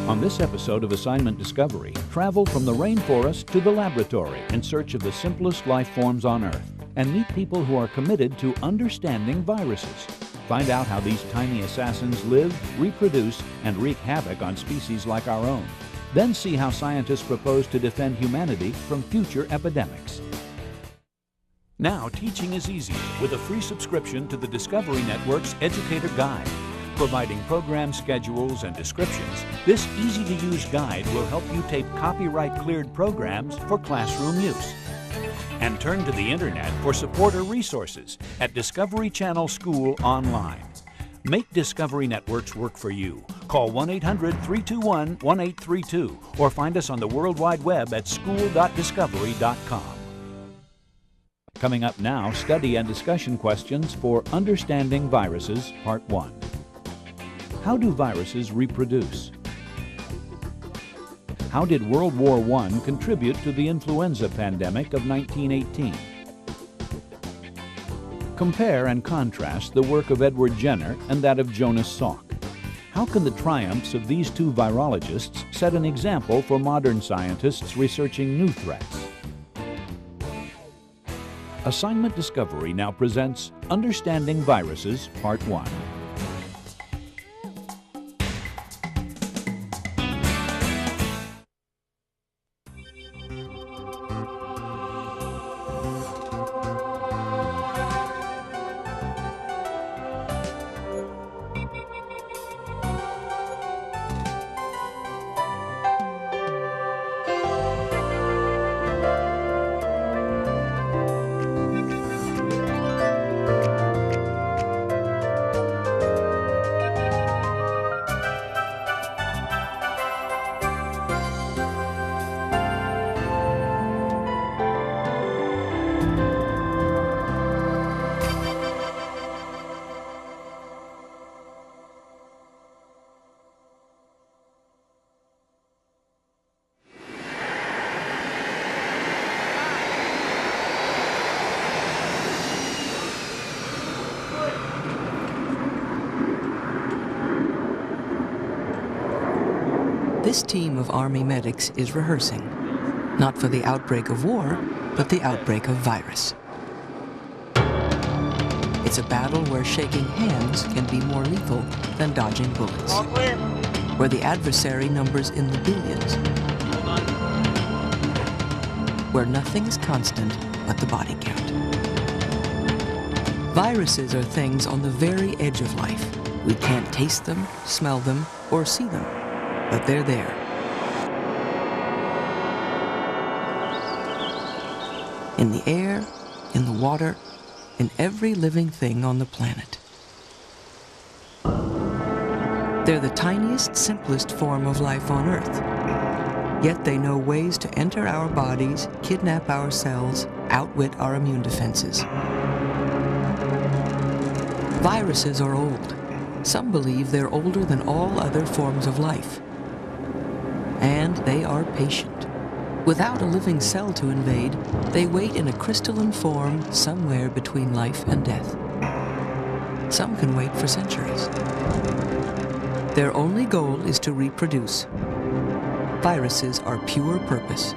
On this episode of Assignment Discovery, travel from the rainforest to the laboratory in search of the simplest life forms on Earth and meet people who are committed to understanding viruses. Find out how these tiny assassins live, reproduce, and wreak havoc on species like our own. Then see how scientists propose to defend humanity from future epidemics. Now teaching is easier with a free subscription to the Discovery Network's Educator Guide. Providing program schedules and descriptions, this easy-to-use guide will help you tape copyright-cleared programs for classroom use. And turn to the Internet for supporter resources at Discovery Channel School Online. Make Discovery Networks work for you. Call 1-800-321-1832 or find us on the World Wide Web at school.discovery.com. Coming up now, study and discussion questions for Understanding Viruses, Part 1. How do viruses reproduce? How did World War I contribute to the influenza pandemic of 1918? Compare and contrast the work of Edward Jenner and that of Jonas Salk. How can the triumphs of these two virologists set an example for modern scientists researching new threats? Assignment Discovery now presents Understanding Viruses, Part 1. This team of Army medics is rehearsing, not for the outbreak of war, but the outbreak of virus. It's a battle where shaking hands can be more lethal than dodging bullets, where the adversary numbers in the billions, where nothing is constant but the body count. Viruses are things on the very edge of life. We can't taste them, smell them, or see them. But they're there. In the air, in the water, in every living thing on the planet. They're the tiniest, simplest form of life on Earth. Yet they know ways to enter our bodies, kidnap our cells, outwit our immune defenses. Viruses are old. Some believe they're older than all other forms of life. And they are patient. Without a living cell to invade, they wait in a crystalline form somewhere between life and death. Some can wait for centuries. Their only goal is to reproduce. Viruses are pure purpose.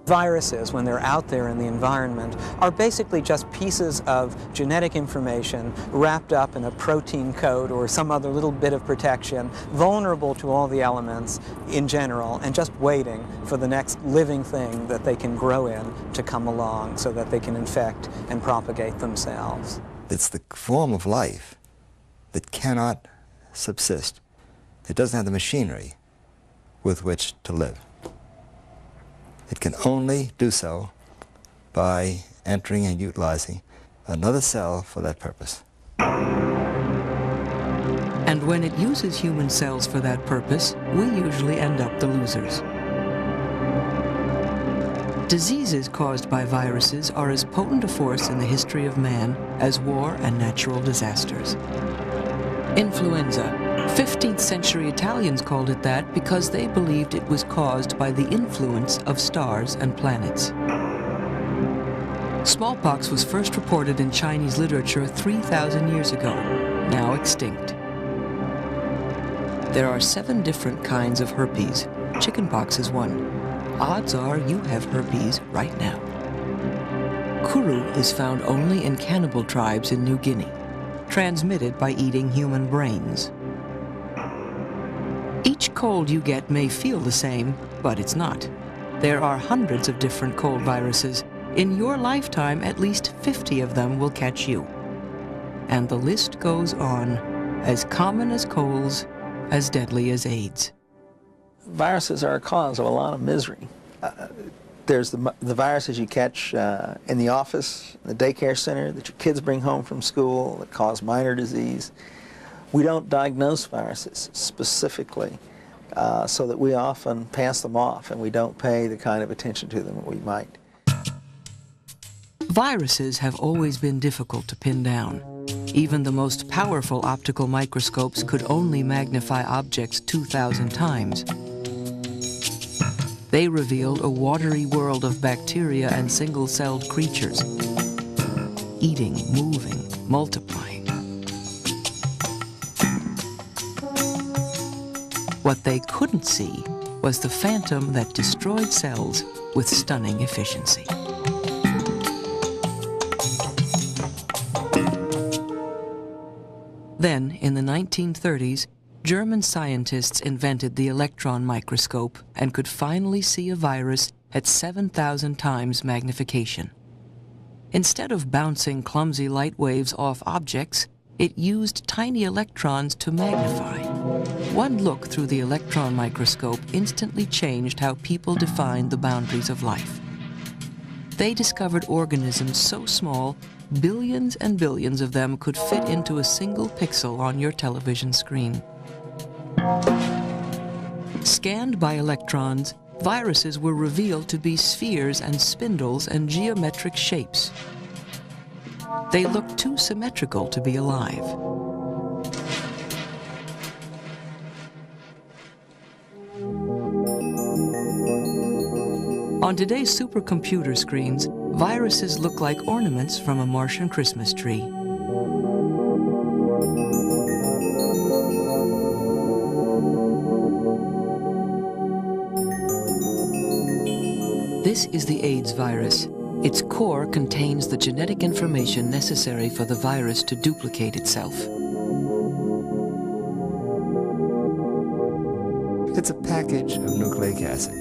Viruses, when they're out there in the environment, are basically just pieces of genetic information wrapped up in a protein coat or some other little bit of protection, vulnerable to all the elements in general, and just waiting for the next living thing that they can grow in to come along so that they can infect and propagate themselves. It's the form of life that cannot subsist. It doesn't have the machinery with which to live. It can only do so by entering and utilizing another cell for that purpose. And when it uses human cells for that purpose, we usually end up the losers. Diseases caused by viruses are as potent a force in the history of man as war and natural disasters. Influenza. 15th century Italians called it that because they believed it was caused by the influence of stars and planets. Smallpox was first reported in Chinese literature 3,000 years ago, now extinct. There are 7 different kinds of herpes. Chickenpox is one. Odds are you have herpes right now. Kuru is found only in cannibal tribes in New Guinea, transmitted by eating human brains. Each cold you get may feel the same, but it's not. There are hundreds of different cold viruses. In your lifetime, at least 50 of them will catch you. And the list goes on, as common as colds, as deadly as AIDS. Viruses are a cause of a lot of misery. There's the viruses you catch in the office, the daycare center, that your kids bring home from school that cause minor disease. We don't diagnose viruses specifically, so that we often pass them off and we don't pay the kind of attention to them that we might. Viruses have always been difficult to pin down. Even the most powerful optical microscopes could only magnify objects 2,000 times. They revealed a watery world of bacteria and single-celled creatures, eating, moving, multiplying. What they couldn't see was the phantom that destroyed cells with stunning efficiency. Then, in the 1930s, German scientists invented the electron microscope and could finally see a virus at 7,000 times magnification. Instead of bouncing clumsy light waves off objects, it used tiny electrons to magnify. One look through the electron microscope instantly changed how people defined the boundaries of life. They discovered organisms so small, billions and billions of them could fit into a single pixel on your television screen. Scanned by electrons, viruses were revealed to be spheres and spindles and geometric shapes. They looked too symmetrical to be alive. On today's supercomputer screens, viruses look like ornaments from a Martian Christmas tree. This is the AIDS virus. Its core contains the genetic information necessary for the virus to duplicate itself. It's a package of nucleic acid,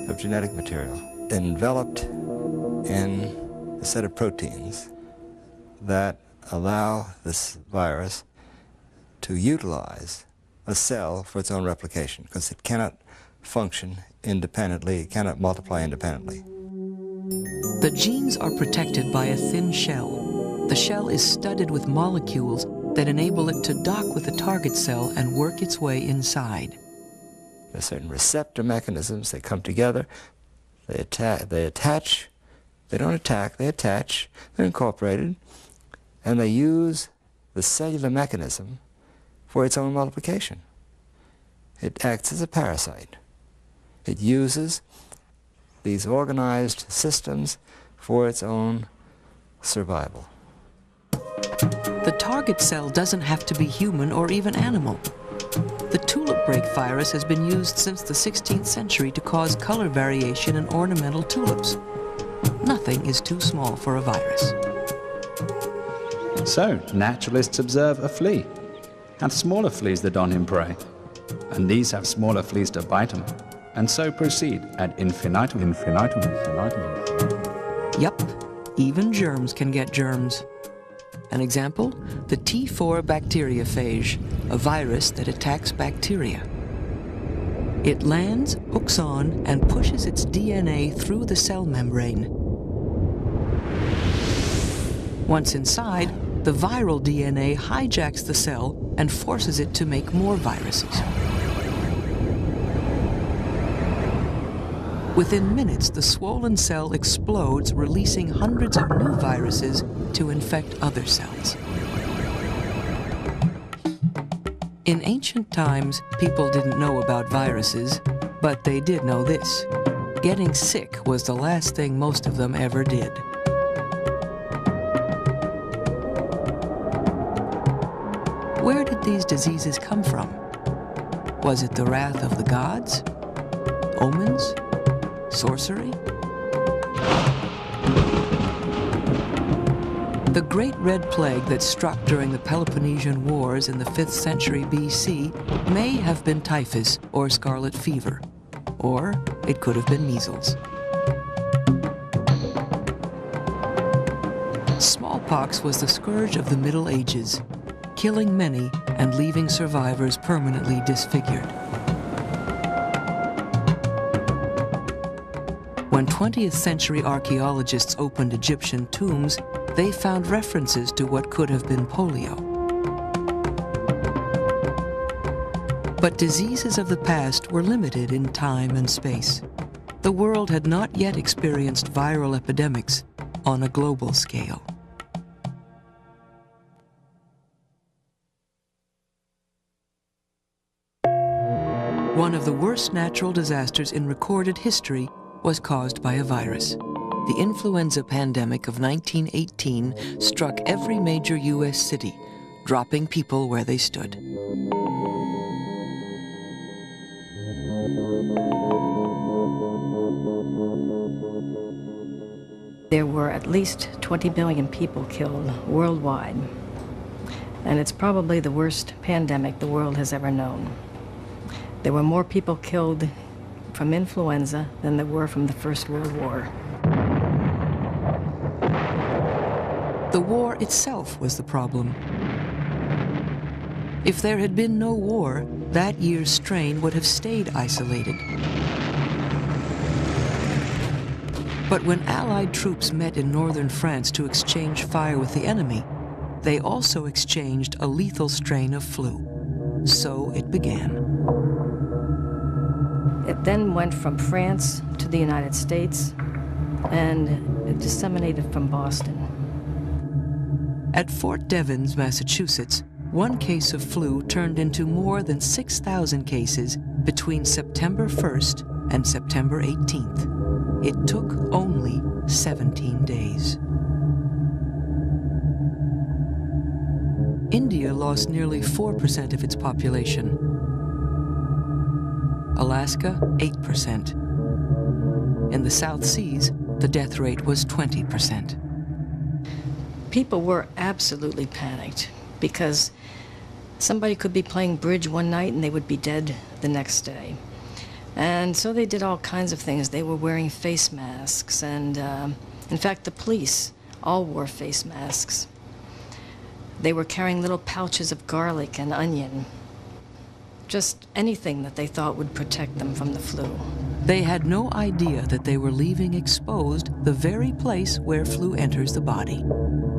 of genetic material, enveloped in a set of proteins that allow this virus to utilize a cell for its own replication, because it cannot function independently, it cannot multiply independently. The genes are protected by a thin shell. The shell is studded with molecules that enable it to dock with the target cell and work its way inside. There are certain receptor mechanisms. They come together, they attach, they don't attack, they attach, they're incorporated, and they use the cellular mechanism for its own multiplication. It acts as a parasite. It uses these organized systems for its own survival. The target cell doesn't have to be human or even animal. The tulip break virus has been used since the 16th century to cause color variation in ornamental tulips. Nothing is too small for a virus. So, naturalists observe a flea, and smaller fleas that on him prey, and these have smaller fleas to bite them, and so proceed ad infinitum, infinitum, infinitum. Yup, even germs can get germs. An example, the T4 bacteriophage, a virus that attacks bacteria. It lands, hooks on, and pushes its DNA through the cell membrane. Once inside, the viral DNA hijacks the cell and forces it to make more viruses. Within minutes, the swollen cell explodes, releasing hundreds of new viruses to infect other cells. In ancient times, people didn't know about viruses, but they did know this. Getting sick was the last thing most of them ever did. Where did these diseases come from? Was it the wrath of the gods? Omens? Sorcery? The Great Red Plague that struck during the Peloponnesian Wars in the 5th century BC may have been typhus or scarlet fever, or it could have been measles. Smallpox was the scourge of the Middle Ages, killing many and leaving survivors permanently disfigured. When 20th century archaeologists opened Egyptian tombs, they found references to what could have been polio. But diseases of the past were limited in time and space. The world had not yet experienced viral epidemics on a global scale. One of the worst natural disasters in recorded history was caused by a virus. The influenza pandemic of 1918 struck every major U.S. city, dropping people where they stood. There were at least 20 million people killed worldwide, and it's probably the worst pandemic the world has ever known. There were more people killed from influenza than there were from the First World War. The war itself was the problem. If there had been no war, that year's strain would have stayed isolated. But when Allied troops met in northern France to exchange fire with the enemy, they also exchanged a lethal strain of flu. So it began. It then went from France to the United States, and it disseminated from Boston. At Fort Devens, Massachusetts, one case of flu turned into more than 6,000 cases between September 1st and September 18th. It took only 17 days. India lost nearly 4% of its population. Alaska, 8%. In the South Seas, the death rate was 20%. People were absolutely panicked because somebody could be playing bridge one night and they would be dead the next day. And so they did all kinds of things. They were wearing face masks, and in fact, the police all wore face masks. They were carrying little pouches of garlic and onion, just anything that they thought would protect them from the flu. They had no idea that they were leaving exposed the very place where flu enters the body,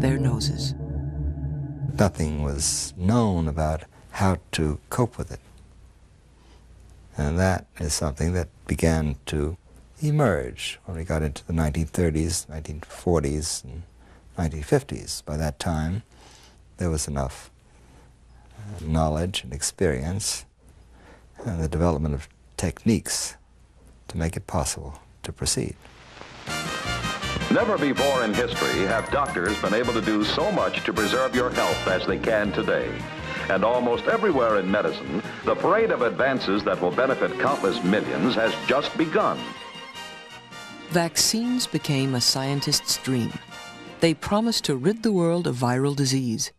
their noses. Nothing was known about how to cope with it. And that is something that began to emerge when we got into the 1930s, 1940s, and 1950s. By that time, there was enough knowledge and experience and the development of techniques to make it possible to proceed. Never before in history have doctors been able to do so much to preserve your health as they can today. And almost everywhere in medicine, the parade of advances that will benefit countless millions has just begun. Vaccines became a scientist's dream. They promised to rid the world of viral disease.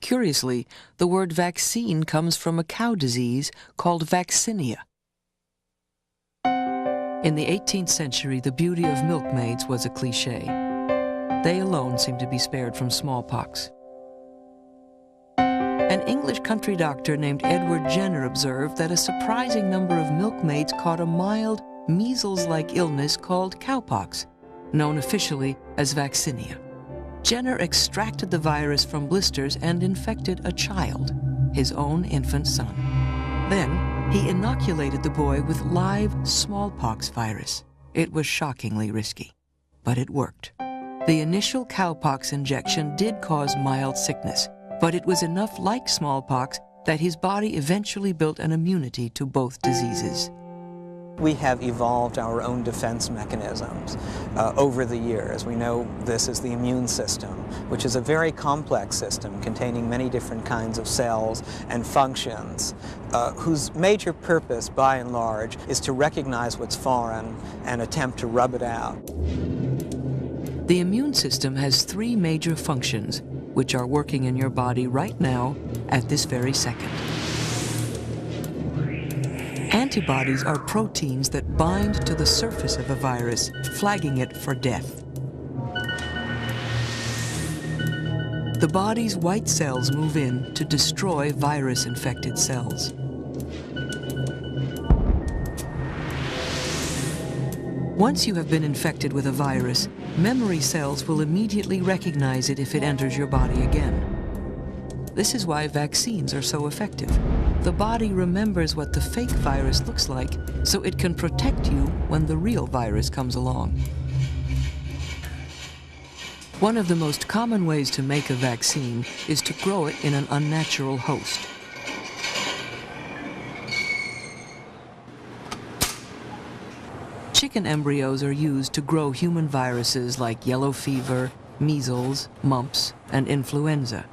Curiously, the word vaccine comes from a cow disease called vaccinia. In the 18th century, the beauty of milkmaids was a cliché. They alone seemed to be spared from smallpox. An English country doctor named Edward Jenner observed that a surprising number of milkmaids caught a mild, measles-like illness called cowpox, known officially as vaccinia. Jenner extracted the virus from blisters and infected a child, his own infant son. Then, he inoculated the boy with live smallpox virus. It was shockingly risky, but it worked. The initial cowpox injection did cause mild sickness, but it was enough like smallpox that his body eventually built an immunity to both diseases. We have evolved our own defense mechanisms over the years. We know this is the immune system, which is a very complex system containing many different kinds of cells and functions whose major purpose, by and large, is to recognize what's foreign and attempt to rub it out. The immune system has three major functions, which are working in your body right now, at this very second. Antibodies are proteins that bind to the surface of a virus, flagging it for death. The body's white cells move in to destroy virus-infected cells. Once you have been infected with a virus, memory cells will immediately recognize it if it enters your body again. This is why vaccines are so effective. The body remembers what the fake virus looks like, so it can protect you when the real virus comes along. One of the most common ways to make a vaccine is to grow it in an unnatural host. Chicken embryos are used to grow human viruses like yellow fever, measles, mumps, and influenza.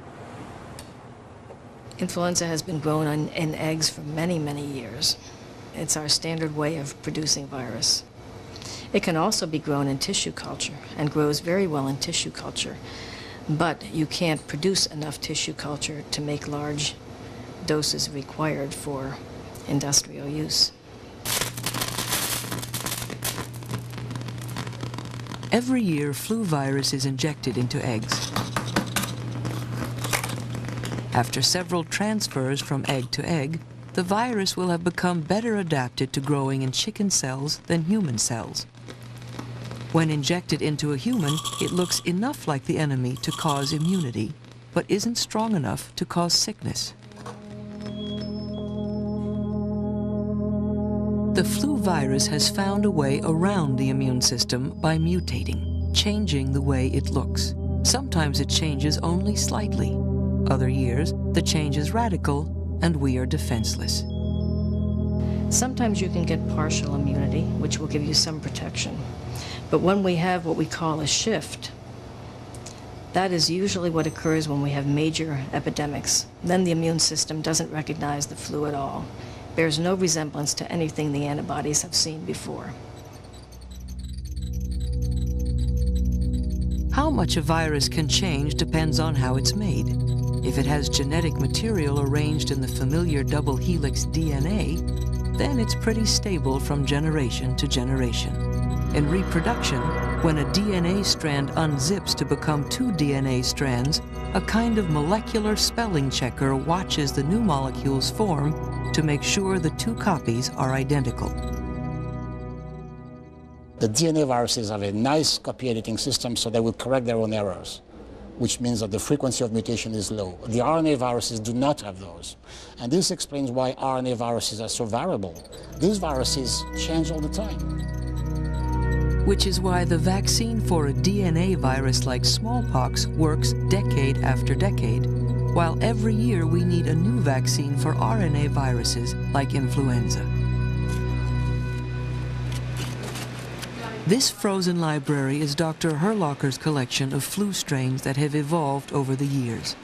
Influenza has been grown in eggs for many, many years. It's our standard way of producing virus. It can also be grown in tissue culture and grows very well in tissue culture, but you can't produce enough tissue culture to make large doses required for industrial use. Every year, flu virus is injected into eggs. After several transfers from egg to egg, the virus will have become better adapted to growing in chicken cells than human cells. When injected into a human, it looks enough like the enemy to cause immunity, but isn't strong enough to cause sickness. The flu virus has found a way around the immune system by mutating, changing the way it looks. Sometimes it changes only slightly. Other years, the change is radical, and we are defenseless. Sometimes you can get partial immunity, which will give you some protection. But when we have what we call a shift, that is usually what occurs when we have major epidemics. Then the immune system doesn't recognize the flu at all. Bears no resemblance to anything the antibodies have seen before. How much a virus can change depends on how it's made. If it has genetic material arranged in the familiar double helix DNA, then it's pretty stable from generation to generation. In reproduction, when a DNA strand unzips to become two DNA strands, a kind of molecular spelling checker watches the new molecules form to make sure the two copies are identical. The DNA viruses have a nice copy editing system, so they will correct their own errors, which means that the frequency of mutation is low. The RNA viruses do not have those. And this explains why RNA viruses are so variable. These viruses change all the time. Which is why the vaccine for a DNA virus like smallpox works decade after decade, while every year we need a new vaccine for RNA viruses like influenza. This frozen library is Dr. Herlocker's collection of flu strains that have evolved over the years.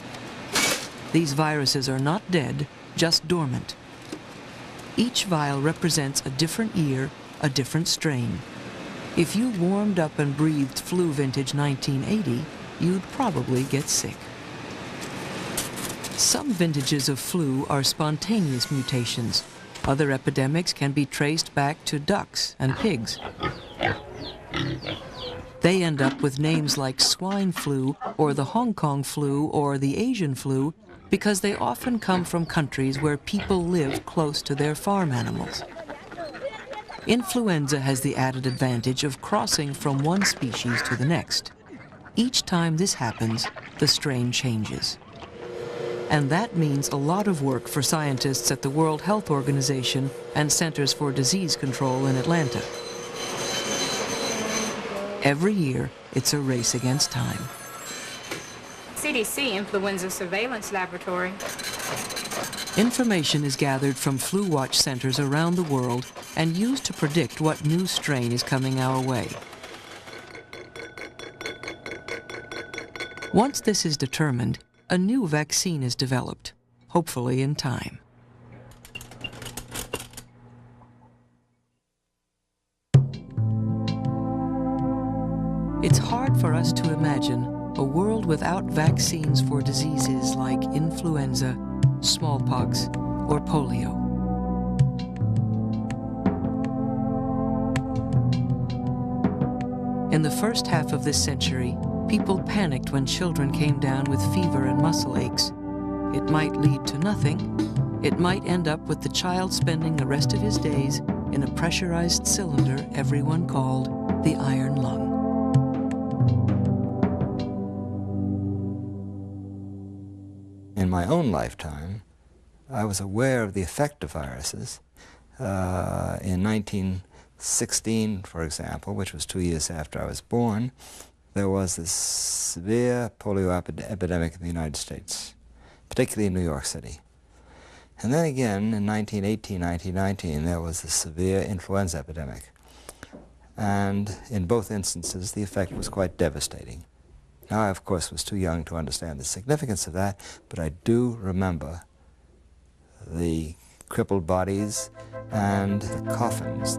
These viruses are not dead, just dormant. Each vial represents a different year, a different strain. If you warmed up and breathed flu vintage 1980, you'd probably get sick. Some vintages of flu are spontaneous mutations. Other epidemics can be traced back to ducks and pigs. They end up with names like swine flu, or the Hong Kong flu, or the Asian flu, because they often come from countries where people live close to their farm animals. Influenza has the added advantage of crossing from one species to the next. Each time this happens, the strain changes. And that means a lot of work for scientists at the World Health Organization and Centers for Disease Control in Atlanta. Every year, it's a race against time. CDC Influenza Surveillance Laboratory. Information is gathered from flu watch centers around the world and used to predict what new strain is coming our way. Once this is determined, a new vaccine is developed, hopefully in time. It's hard for us to imagine a world without vaccines for diseases like influenza, smallpox, or polio. In the first half of this century, people panicked when children came down with fever and muscle aches. It might lead to nothing. It might end up with the child spending the rest of his days in a pressurized cylinder everyone called the iron lung. In my own lifetime, I was aware of the effect of viruses. In 1916, for example, which was 2 years after I was born, there was this severe polio epidemic in the United States, particularly in New York City. And then again, in 1918, 1919, there was a severe influenza epidemic. And in both instances, the effect was quite devastating. Now, I, of course, was too young to understand the significance of that, but I do remember the crippled bodies and the coffins.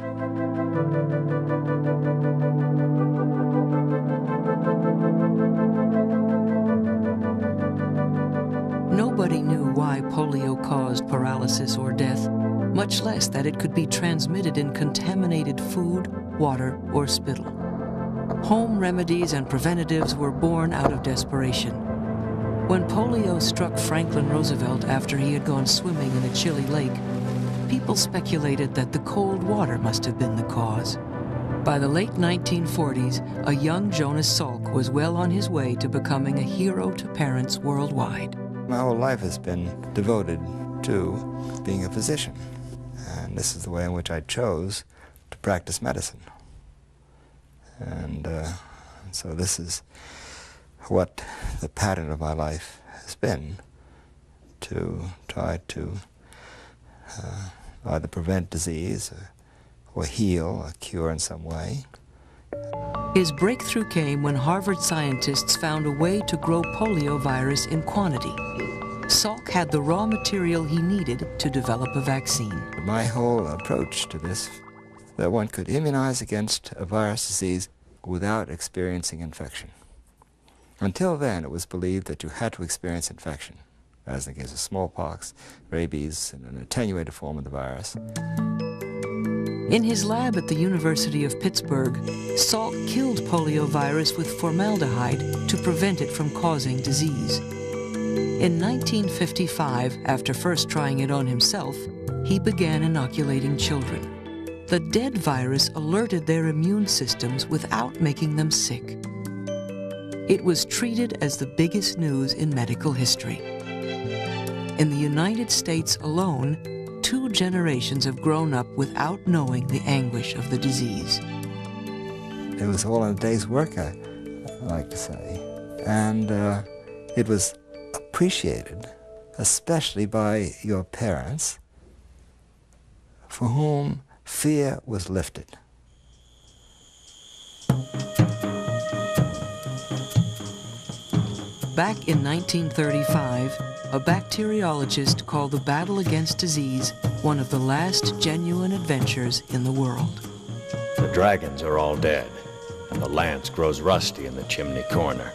Nobody knew why polio caused paralysis or death, much less that it could be transmitted in contaminated food, water, or spittle. Home remedies and preventatives were born out of desperation. When polio struck Franklin Roosevelt after he had gone swimming in a chilly lake, people speculated that the cold water must have been the cause. By the late 1940s, a young Jonas Salk was well on his way to becoming a hero to parents worldwide. My whole life has been devoted to being a physician, and this is the way in which I chose to practice medicine. And so this is what the pattern of my life has been, to try to either prevent disease or heal or cure in some way. His breakthrough came when Harvard scientists found a way to grow polio virus in quantity. Salk had the raw material he needed to develop a vaccine. My whole approach to this, that one could immunize against a virus disease without experiencing infection. Until then, it was believed that you had to experience infection, as in the case of smallpox, rabies, and an attenuated form of the virus. In his lab at the University of Pittsburgh, Salk killed polio virus with formaldehyde to prevent it from causing disease. In 1955, after first trying it on himself, he began inoculating children. The dead virus alerted their immune systems without making them sick. It was treated as the biggest news in medical history. In the United States alone, 2 generations have grown up without knowing the anguish of the disease. It was all in a day's work, I like to say. And it was appreciated, especially by your parents, for whom fear was lifted. Back in 1935, a bacteriologist called the battle against disease one of the last genuine adventures in the world. The dragons are all dead, and the lance grows rusty in the chimney corner.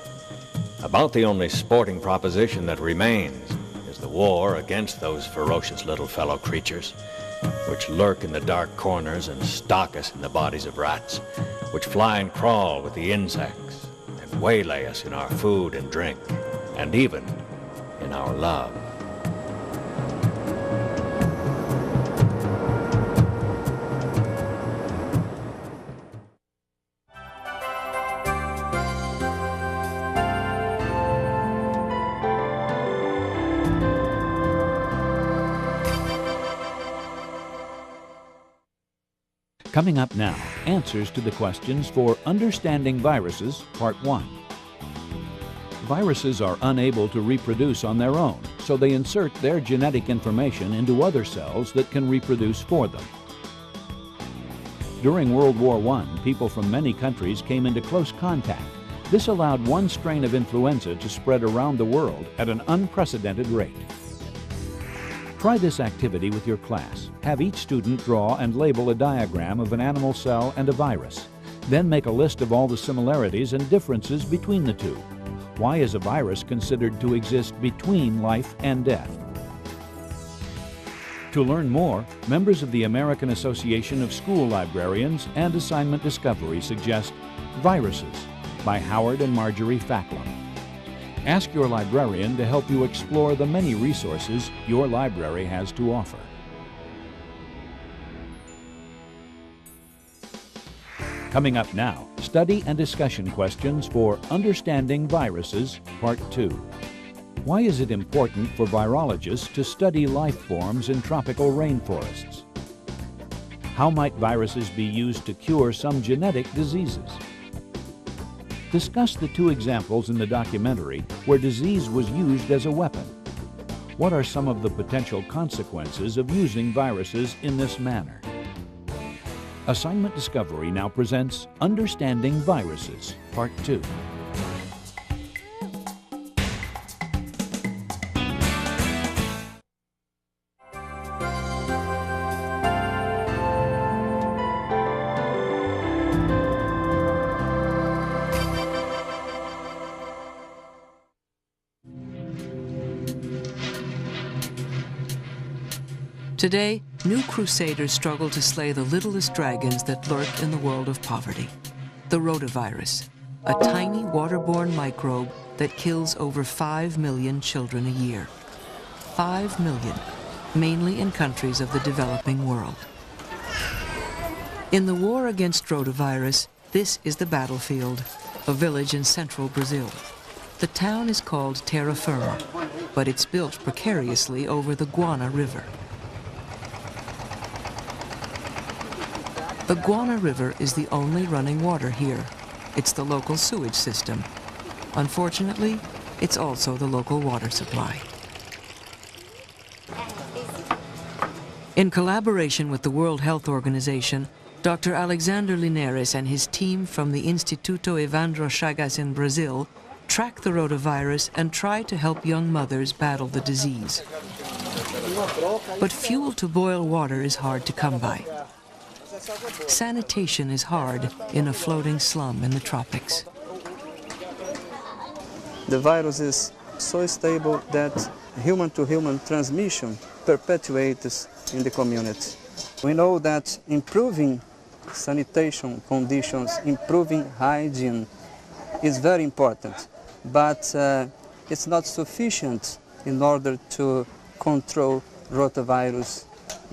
About the only sporting proposition that remains is the war against those ferocious little fellow creatures, which lurk in the dark corners and stalk us in the bodies of rats, which fly and crawl with the insects, and waylay us in our food and drink, and even in our love. Coming up now, answers to the questions for Understanding Viruses, Part 1. Viruses are unable to reproduce on their own, so they insert their genetic information into other cells that can reproduce for them. During World War I, people from many countries came into close contact. This allowed one strain of influenza to spread around the world at an unprecedented rate. Try this activity with your class. Have each student draw and label a diagram of an animal cell and a virus. Then make a list of all the similarities and differences between the two. Why is a virus considered to exist between life and death? To learn more, members of the American Association of School Librarians and Assignment Discovery suggest Viruses by Howard and Marjorie Facklin. Ask your librarian to help you explore the many resources your library has to offer. Coming up now, study and discussion questions for Understanding Viruses, Part 2. Why is it important for virologists to study life forms in tropical rainforests? How might viruses be used to cure some genetic diseases? Discuss the two examples in the documentary where disease was used as a weapon. What are some of the potential consequences of using viruses in this manner? Assignment Discovery now presents Understanding Viruses, Part 2. Today, new crusaders struggle to slay the littlest dragons that lurk in the world of poverty. The rotavirus, a tiny waterborne microbe that kills over 5 million children a year. 5 million, mainly in countries of the developing world. In the war against rotavirus, this is the battlefield, a village in central Brazil. The town is called Terra Firma, but it's built precariously over the Guana River. The Guana River is the only running water here. It's the local sewage system. Unfortunately, it's also the local water supply. In collaboration with the World Health Organization, Dr. Alexander Linares and his team from the Instituto Evandro Chagas in Brazil track the rotavirus and try to help young mothers battle the disease. But fuel to boil water is hard to come by. Sanitation is hard in a floating slum in the tropics. The virus is so stable that human-to-human transmission perpetuates in the community. We know that improving sanitation conditions, improving hygiene is very important, but it's not sufficient in order to control rotavirus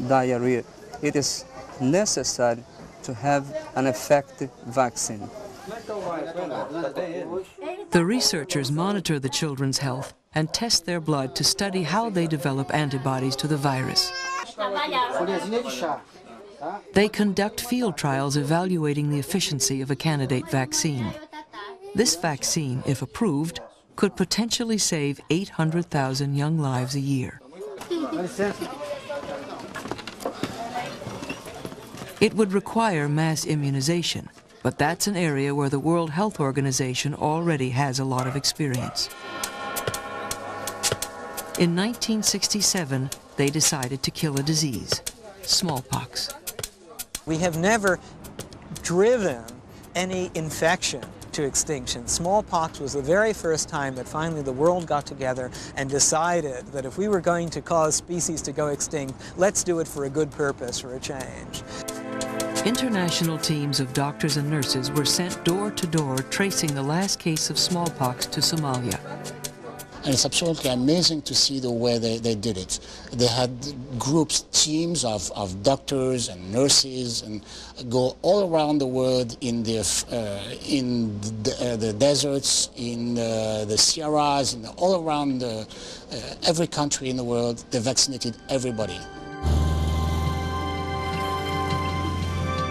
diarrhea. It is necessary to have an effective vaccine. The researchers monitor the children's health and test their blood to study how they develop antibodies to the virus. They conduct field trials evaluating the efficiency of a candidate vaccine. This vaccine, if approved, could potentially save 800,000 young lives a year. It would require mass immunization, but that's an area where the World Health Organization already has a lot of experience. In 1967, they decided to kill a disease, smallpox. We have never driven any infection to extinction. Smallpox was the very first time that finally the world got together and decided that if we were going to cause species to go extinct, let's do it for a good purpose, for a change. International teams of doctors and nurses were sent door to door tracing the last case of smallpox to Somalia. And it's absolutely amazing to see the way they did it. They had groups, teams of doctors and nurses, and go all around the world in the deserts, in the Sierras, and all around every country in the world. They vaccinated everybody.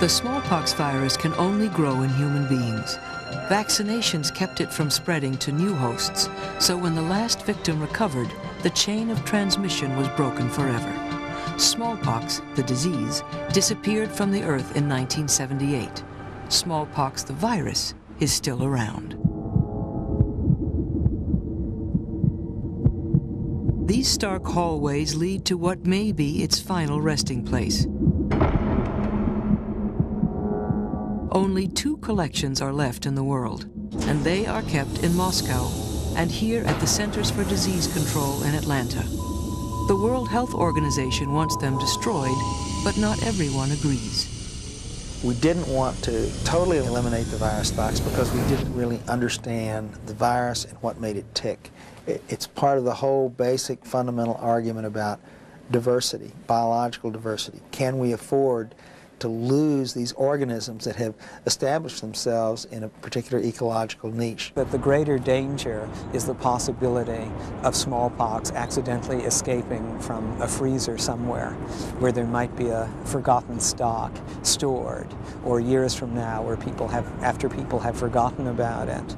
The smallpox virus can only grow in human beings. Vaccinations kept it from spreading to new hosts, so when the last victim recovered, the chain of transmission was broken forever. Smallpox, the disease, disappeared from the earth in 1978. Smallpox, the virus, is still around. These stark hallways lead to what may be its final resting place. Only 2 collections are left in the world, and they are kept in Moscow and here at the Centers for Disease Control in Atlanta. The World Health Organization wants them destroyed, but not everyone agrees. We didn't want to totally eliminate the virus stocks because we didn't really understand the virus and what made it tick. It's part of the whole basic fundamental argument about diversity, biological diversity. Can we afford to lose these organisms that have established themselves in a particular ecological niche? But the greater danger is the possibility of smallpox accidentally escaping from a freezer somewhere where there might be a forgotten stock stored, or years from now where after people have forgotten about it.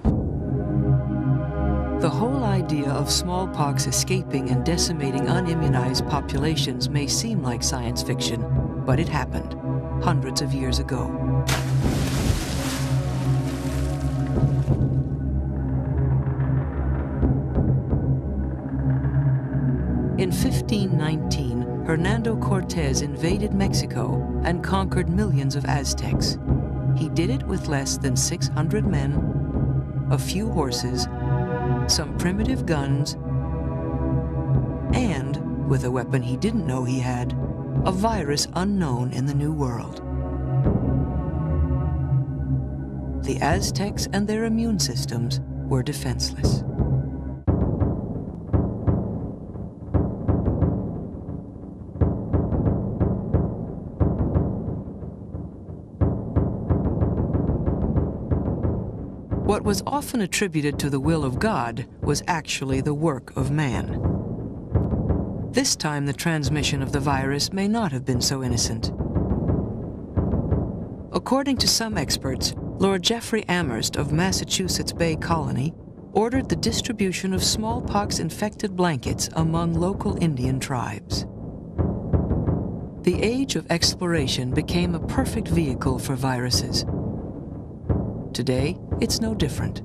The whole idea of smallpox escaping and decimating unimmunized populations may seem like science fiction, but it happened hundreds of years ago. In 1519, Hernando Cortés invaded Mexico and conquered millions of Aztecs. He did it with less than 600 men, a few horses, some primitive guns, and, with a weapon he didn't know he had, a virus unknown in the New World. The Aztecs and their immune systems were defenseless. What was often attributed to the will of God was actually the work of man. This time, the transmission of the virus may not have been so innocent. According to some experts, Lord Jeffrey Amherst of Massachusetts Bay Colony ordered the distribution of smallpox-infected blankets among local Indian tribes. The age of exploration became a perfect vehicle for viruses. Today, it's no different,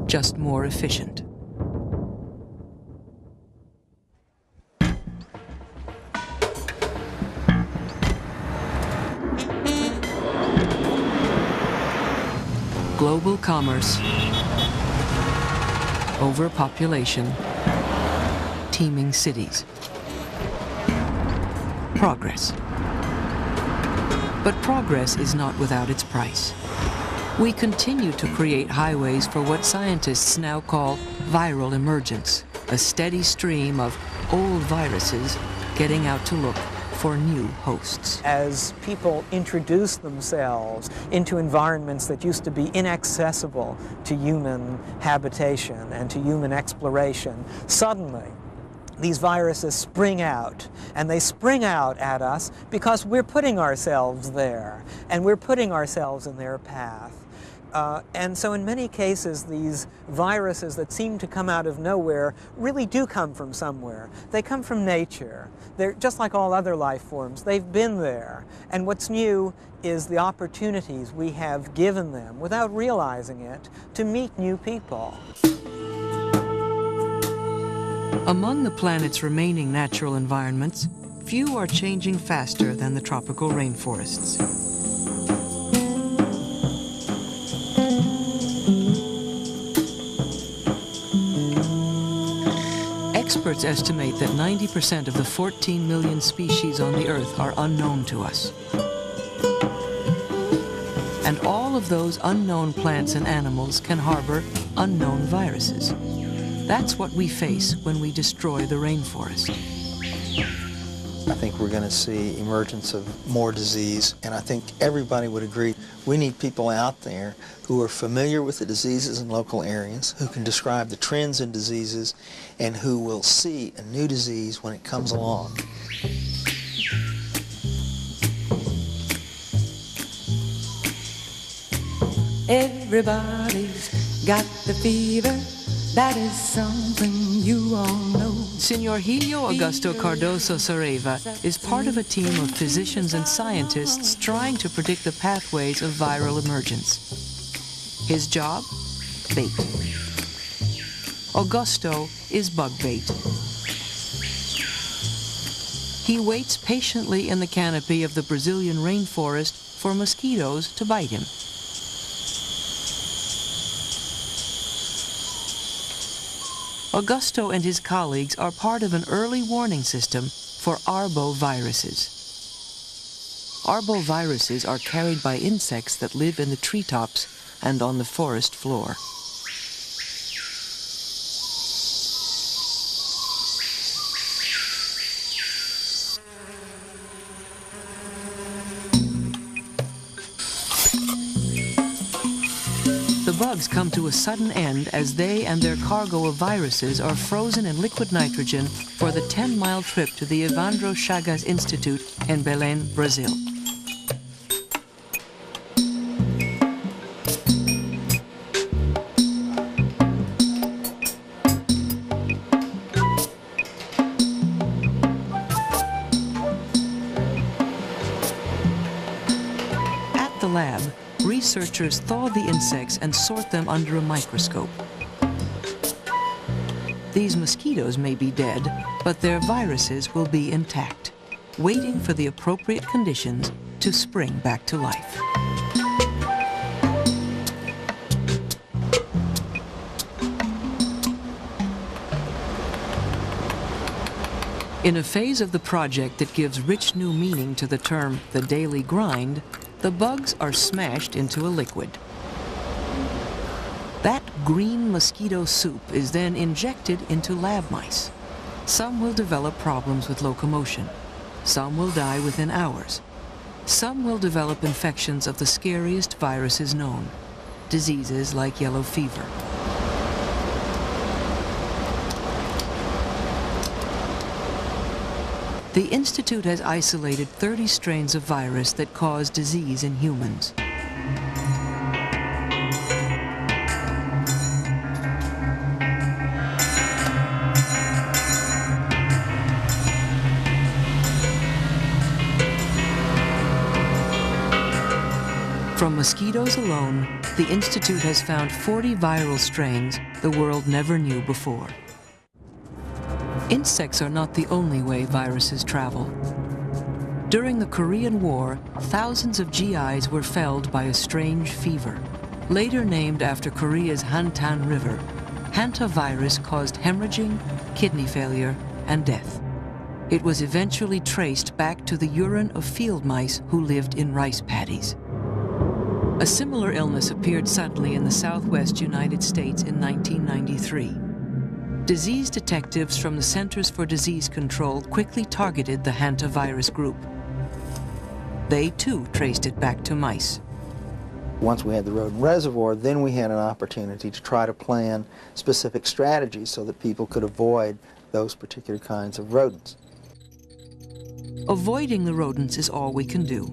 just more efficient. Global commerce, overpopulation, teeming cities. Progress. But progress is not without its price. We continue to create highways for what scientists now call viral emergence, a steady stream of old viruses getting out to look for new hosts. As people introduce themselves into environments that used to be inaccessible to human habitation and to human exploration, suddenly these viruses spring out, and they spring out at us because we're putting ourselves there, and we're putting ourselves in their path. And so in many cases, these viruses that seem to come out of nowhere really do come from somewhere. They come from nature. They're just like all other life forms. They've been there. And what's new is the opportunities we have given them, without realizing it, to meet new people. Among the planet's remaining natural environments, few are changing faster than the tropical rainforests. Experts estimate that 90% of the 14 million species on the Earth are unknown to us. And all of those unknown plants and animals can harbor unknown viruses. That's what we face when we destroy the rainforest. I think we're going to see emergence of more disease, and I think everybody would agree we need people out there who are familiar with the diseases in local areas, who can describe the trends in diseases, and who will see a new disease when it comes along. Everybody's got the fever. That is something you all know. Senor Helio Augusto Cardoso Saraiva is part of a team of physicians and scientists trying to predict the pathways of viral emergence. His job? Bait. Augusto is bug bait. He waits patiently in the canopy of the Brazilian rainforest for mosquitoes to bite him. Augusto and his colleagues are part of an early warning system for arboviruses. Arboviruses are carried by insects that live in the treetops and on the forest floor. The bugs come to a sudden end as they and their cargo of viruses are frozen in liquid nitrogen for the 10-mile trip to the Evandro Chagas Institute in Belém, Brazil. At the lab, researchers thaw the insects and sort them under a microscope. These mosquitoes may be dead, but their viruses will be intact, waiting for the appropriate conditions to spring back to life. In a phase of the project that gives rich new meaning to the term the daily grind, the bugs are smashed into a liquid. That green mosquito soup is then injected into lab mice. Some will develop problems with locomotion. Some will die within hours. Some will develop infections of the scariest viruses known, diseases like yellow fever. The Institute has isolated 30 strains of virus that cause disease in humans. From mosquitoes alone, the Institute has found 40 viral strains the world never knew before. Insects are not the only way viruses travel. During the Korean War, thousands of GIs were felled by a strange fever. Later named after Korea's Hantan River, hantavirus caused hemorrhaging, kidney failure, and death. It was eventually traced back to the urine of field mice who lived in rice paddies. A similar illness appeared suddenly in the southwest United States in 1993. Disease detectives from the Centers for Disease Control quickly targeted the hantavirus group. They too traced it back to mice. Once we had the rodent reservoir, then we had an opportunity to try to plan specific strategies so that people could avoid those particular kinds of rodents. Avoiding the rodents is all we can do.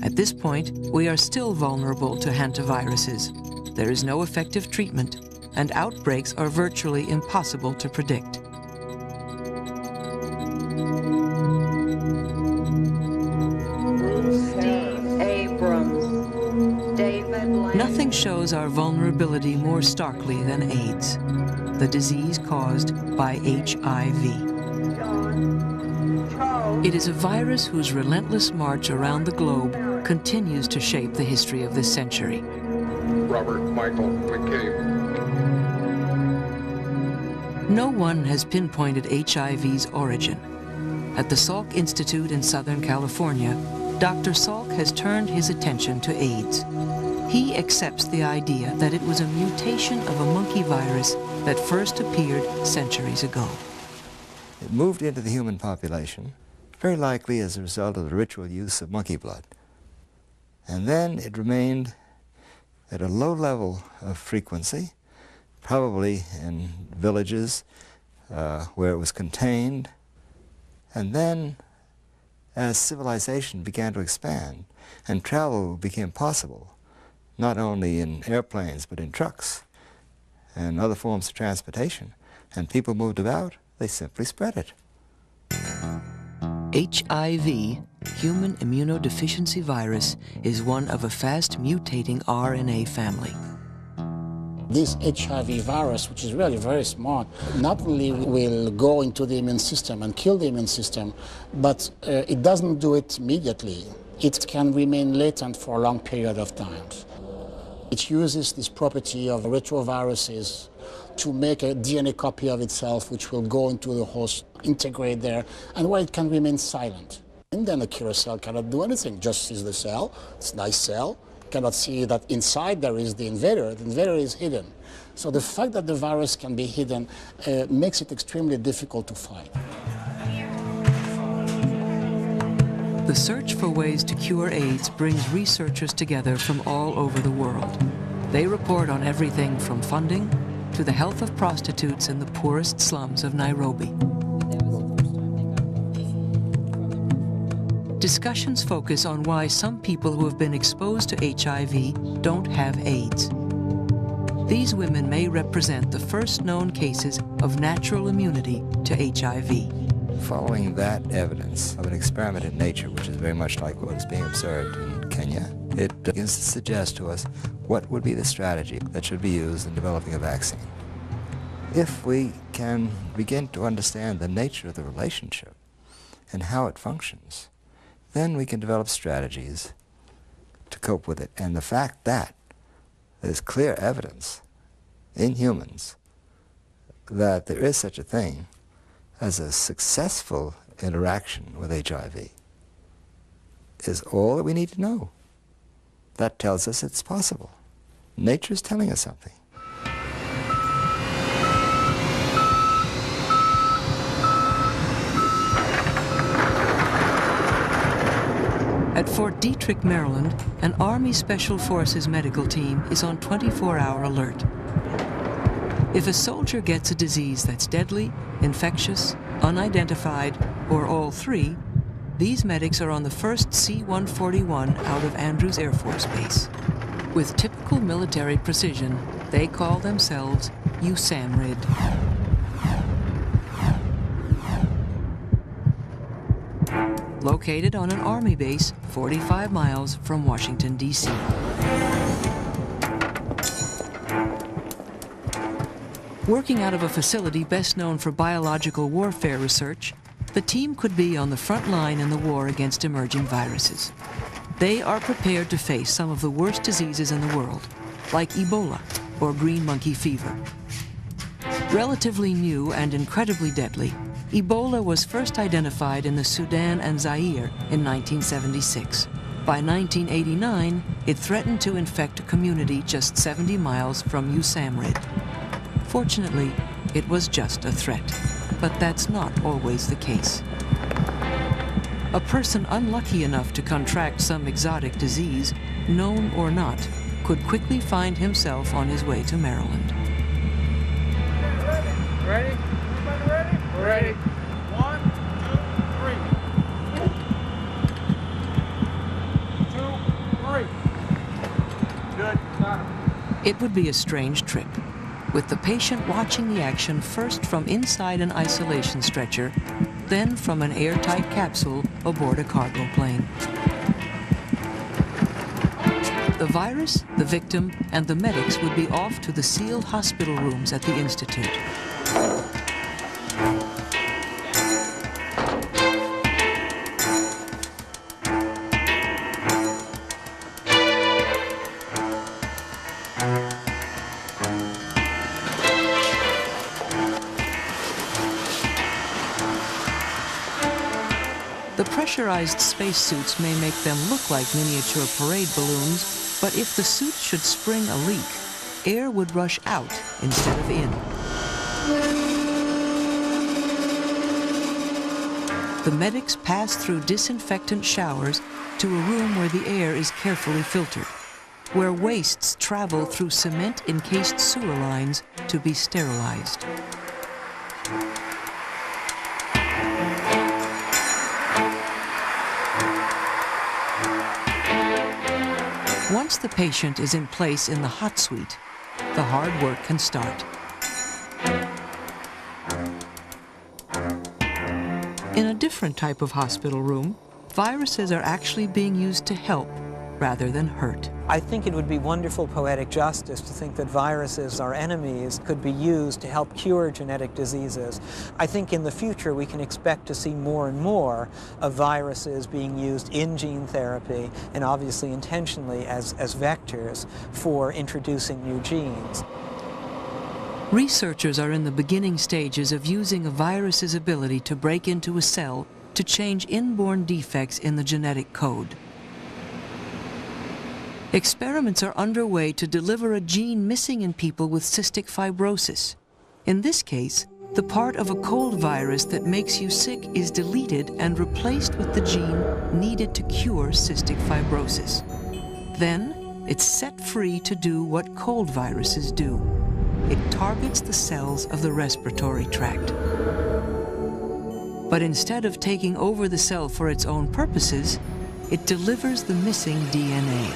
At this point, we are still vulnerable to hantaviruses. There is no effective treatment, and outbreaks are virtually impossible to predict. Nothing shows our vulnerability more starkly than AIDS, the disease caused by HIV. It is a virus whose relentless march around the globe continues to shape the history of this century. Robert Michael McCabe. No one has pinpointed HIV's origin. At the Salk Institute in Southern California, Dr. Salk has turned his attention to AIDS. He accepts the idea that it was a mutation of a monkey virus that first appeared centuries ago. It moved into the human population, very likely as a result of the ritual use of monkey blood. And then it remained at a low level of frequency, probably in villages where it was contained. And then, as civilization began to expand and travel became possible, not only in airplanes but in trucks and other forms of transportation, and people moved about, they simply spread it. HIV, human immunodeficiency virus, is one of a fast mutating RNA family. This HIV virus, which is really very smart, not only will go into the immune system and kill the immune system, but it doesn't do it immediately. It can remain latent for a long period of time. It uses this property of retroviruses to make a DNA copy of itself, which will go into the host, integrate there, and where it can remain silent. And then a killer cell cannot do anything, just sees the cell, it's a nice cell, cannot see that inside there is the invader is hidden. So the fact that the virus can be hidden makes it extremely difficult to fight. The search for ways to cure AIDS brings researchers together from all over the world. They report on everything from funding to the health of prostitutes in the poorest slums of Nairobi. Discussions focus on why some people who have been exposed to HIV don't have AIDS. These women may represent the first known cases of natural immunity to HIV. Following that evidence of an experiment in nature, which is very much like what is being observed in Kenya, it begins to suggest to us what would be the strategy that should be used in developing a vaccine. If we can begin to understand the nature of the relationship and how it functions, then we can develop strategies to cope with it. And the fact that there's clear evidence in humans that there is such a thing as a successful interaction with HIV is all that we need to know. That tells us it's possible. Nature is telling us something. At Fort Detrick, Maryland, an Army Special Forces medical team is on 24-hour alert. If a soldier gets a disease that's deadly, infectious, unidentified, or all three, these medics are on the first C-141 out of Andrews Air Force Base. With typical military precision, they call themselves USAMRIID. Located on an Army base 45 miles from Washington, D.C. Working out of a facility best known for biological warfare research, the team could be on the front line in the war against emerging viruses. They are prepared to face some of the worst diseases in the world, like Ebola or green monkey fever. Relatively new and incredibly deadly, Ebola was first identified in the Sudan and Zaire in 1976. By 1989, it threatened to infect a community just 70 miles from USAMRIID. Fortunately, it was just a threat, but that's not always the case. A person unlucky enough to contract some exotic disease, known or not, could quickly find himself on his way to Maryland. Ready? Everybody ready? Ready. 1, 2, 3. 2, 3. Good. Got him. It would be a strange trip, with the patient watching the action first from inside an isolation stretcher, then from an airtight capsule aboard a cargo plane. The virus, the victim, and the medics would be off to the sealed hospital rooms at the Institute. The pressurized spacesuits may make them look like miniature parade balloons, but if the suit should spring a leak, air would rush out instead of in. The medics pass through disinfectant showers to a room where the air is carefully filtered, where wastes travel through cement-encased sewer lines to be sterilized. Once the patient is in place in the hot suite, the hard work can start. In a different type of hospital room, viruses are actually being used to help rather than hurt. I think it would be wonderful poetic justice to think that viruses, our enemies, could be used to help cure genetic diseases. I think in the future we can expect to see more and more of viruses being used in gene therapy and obviously intentionally as vectors for introducing new genes. Researchers are in the beginning stages of using a virus's ability to break into a cell to change inborn defects in the genetic code. Experiments are underway to deliver a gene missing in people with cystic fibrosis. In this case, the part of a cold virus that makes you sick is deleted and replaced with the gene needed to cure cystic fibrosis. Then, it's set free to do what cold viruses do. It targets the cells of the respiratory tract. But instead of taking over the cell for its own purposes, it delivers the missing DNA.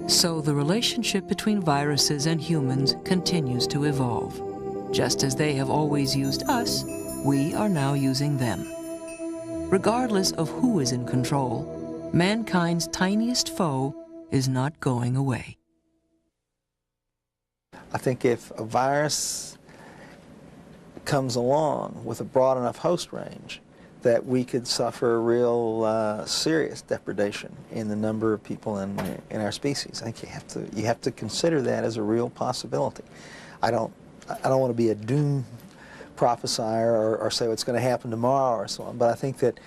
So the relationship between viruses and humans continues to evolve. Just as they have always used us, we are now using them. Regardless of who is in control, mankind's tiniest foe is not going away. I think if a virus comes along with a broad enough host range, that we could suffer real serious depredation in the number of people in our species. I think you have to consider that as a real possibility. I don't want to be a doom prophesier or say what's going to happen tomorrow or so on, but I think that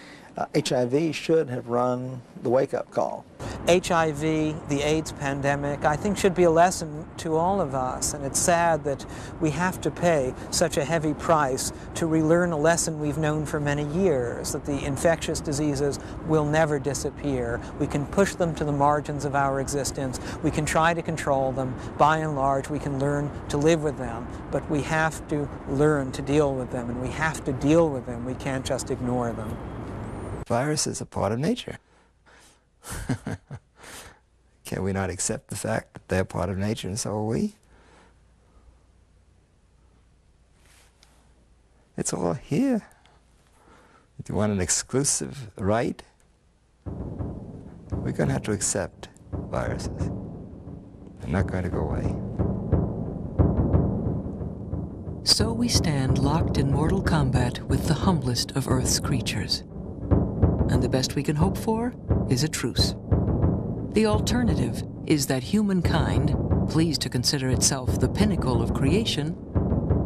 HIV should have run the wake-up call. HIV, the AIDS pandemic, I think should be a lesson to all of us, and it's sad that we have to pay such a heavy price to relearn a lesson we've known for many years, that the infectious diseases will never disappear. We can push them to the margins of our existence. We can try to control them. By and large, we can learn to live with them, but we have to learn to deal with them, and we have to deal with them. We can't just ignore them. Viruses are part of nature. Can we not accept the fact that they're part of nature and so are we? It's all here. If you want an exclusive right, we're going to have to accept viruses. They're not going to go away. So we stand locked in mortal combat with the humblest of Earth's creatures. And the best we can hope for is a truce. The alternative is that humankind, pleased to consider itself the pinnacle of creation,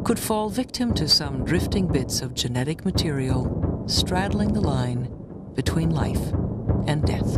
could fall victim to some drifting bits of genetic material straddling the line between life and death.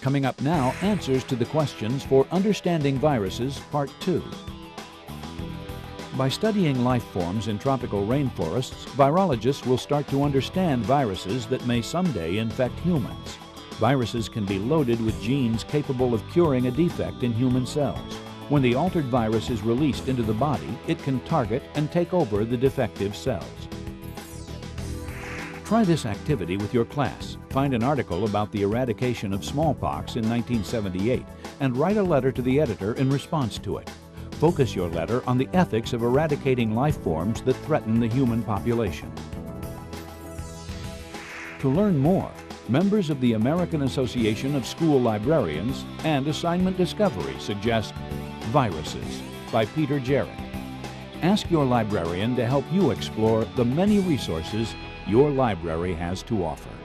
Coming up now, answers to the questions for Understanding Viruses, Part 2. By studying life forms in tropical rainforests, virologists will start to understand viruses that may someday infect humans. Viruses can be loaded with genes capable of curing a defect in human cells. When the altered virus is released into the body, it can target and take over the defective cells. Try this activity with your class. Find an article about the eradication of smallpox in 1978 and write a letter to the editor in response to it. Focus your letter on the ethics of eradicating life forms that threaten the human population. To learn more, members of the American Association of School Librarians and Assignment Discovery suggest Viruses by Peter Jarrett. Ask your librarian to help you explore the many resources your library has to offer.